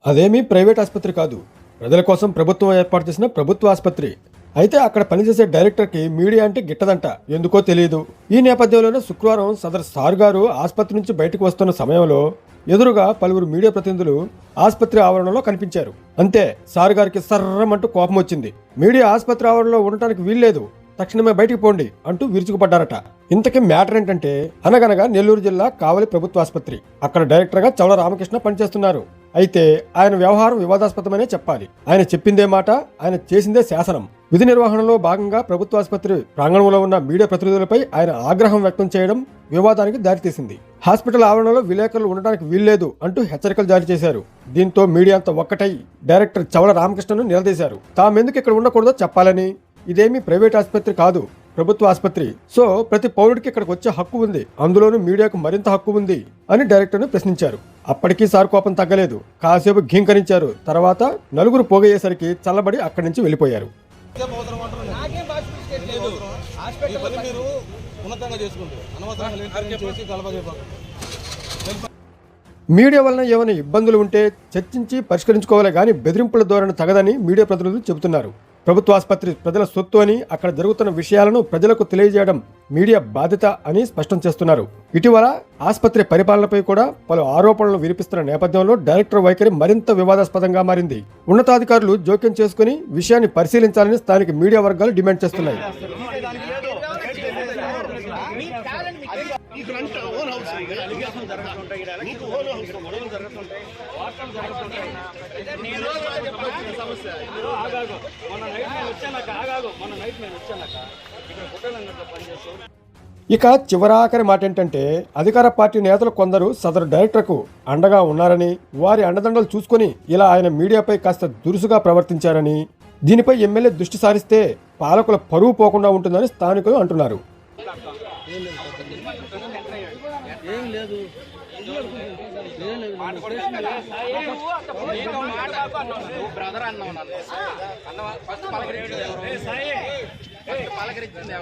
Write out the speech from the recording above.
అదేమీ ప్రైవేట్ ఆసుపత్రి కాదు, ప్రజల కోసం ప్రభుత్వం ఏర్పాటు చేసిన ప్రభుత్వ ఆసుపత్రి. అయితే అక్కడ పనిచేసే డైరెక్టర్కి మీడియా అంటే గిట్టదంట, ఎందుకో తెలియదు. ఈ నేపథ్యంలోనే శుక్రవారం సదర్ సార్ గారు ఆసుపత్రి నుంచి బయటకు వస్తున్న సమయంలో ఎదురుగా పలువురు మీడియా ప్రతినిధులు ఆసుపత్రి ఆవరణలో కనిపించారు. అంతే, సార్ గారికి సర్రమంటూ కోపం వచ్చింది. మీడియా ఆసుపత్రి ఆవరణలో ఉండటానికి వీల్లేదు, తక్షణమే బయటికి పోండి అంటూ విరుచుకుపడ్డారట. ఇంతకీ మ్యాటర్ ఏంటంటే, అనగనగా నెల్లూరు జిల్లా కావలి ప్రభుత్వ ఆసుపత్రి. అక్కడ డైరెక్టర్గా చవల రామకృష్ణ పనిచేస్తున్నారు. అయితే ఆయన వ్యవహారం వివాదాస్పదమనే చెప్పాలి. ఆయన చెప్పిందే మాట, ఆయన చేసిందే శాసనం. విధి నిర్వహణలో భాగంగా ప్రభుత్వ ఆసుపత్రి ప్రాంగణంలో ఉన్న మీడియా ప్రతినిధులపై ఆయన ఆగ్రహం వ్యక్తం చేయడం వివాదానికి దారితీసింది. హాస్పిటల్ ఆవరణలో విలేకరులు ఉండడానికి వీల్లేదు అంటూ హెచ్చరికలు జారీ చేశారు. దీంతో మీడియా అంతా ఒక్కటై డైరెక్టర్ చవల రామకృష్ణను నిలదీశారు. తామెందుకు ఇక్కడ ఉండకూడదో చెప్పాలని, ఇదేమీ ప్రైవేట్ ఆసుపత్రి కాదు, ప్రభుత్వ ఆసుపత్రి, సో ప్రతి పౌరుడికి ఇక్కడికి వచ్చే హక్కు ఉంది, అందులోనూ మీడియాకు మరింత హక్కు ఉంది అని డైరెక్టర్ను ప్రశ్నించారు. అప్పటికీ సార్ కోపం తగ్గలేదు. కాసేపు ఘీంకరించారు. తర్వాత నలుగురు పోగయ్యేసరికి చల్లబడి అక్కడి నుంచి వెళ్ళిపోయారు. మీడియా వలన ఏమైనా ఇబ్బందులు ఉంటే చర్చించి పరిష్కరించుకోవాలి గానీ బెదిరింపుల ధోరణి తగదని మీడియా ప్రతినిధులు చెబుతున్నారు. ప్రభుత్వ ఆసుపత్రి ప్రజల సొత్తు అని, అక్కడ జరుగుతున్న విషయాలను ప్రజలకు తెలియజేయడం మీడియా బాధ్యత అని స్పష్టం చేస్తున్నారు. ఇటీవల ఆసుపత్రి పరిపాలనపై కూడా పలు ఆరోపణలు వినిపిస్తున్న నేపథ్యంలో డైరెక్టర్ వైఖరి మరింత వివాదాస్పదంగా మారింది. ఉన్నతాధికారులు జోక్యం చేసుకుని విషయాన్ని పరిశీలించాలని స్థానిక మీడియా వర్గాలు డిమాండ్ చేస్తున్నాయి. ఇక చివరాఖరి మాట ఏంటంటే, అధికార పార్టీ నేతలు కొందరు సదరు డైరెక్టర్కు అండగా ఉన్నారని, వారి అండదండలు చూసుకుని ఇలా ఆయన మీడియాపై కాస్త దురుసుగా ప్రవర్తించారని, దీనిపై ఎమ్మెల్యే దృష్టి సారిస్తే పాలకుల పరువు పోకుండా ఉంటుందని స్థానికులు అంటున్నారు. పలకరించింది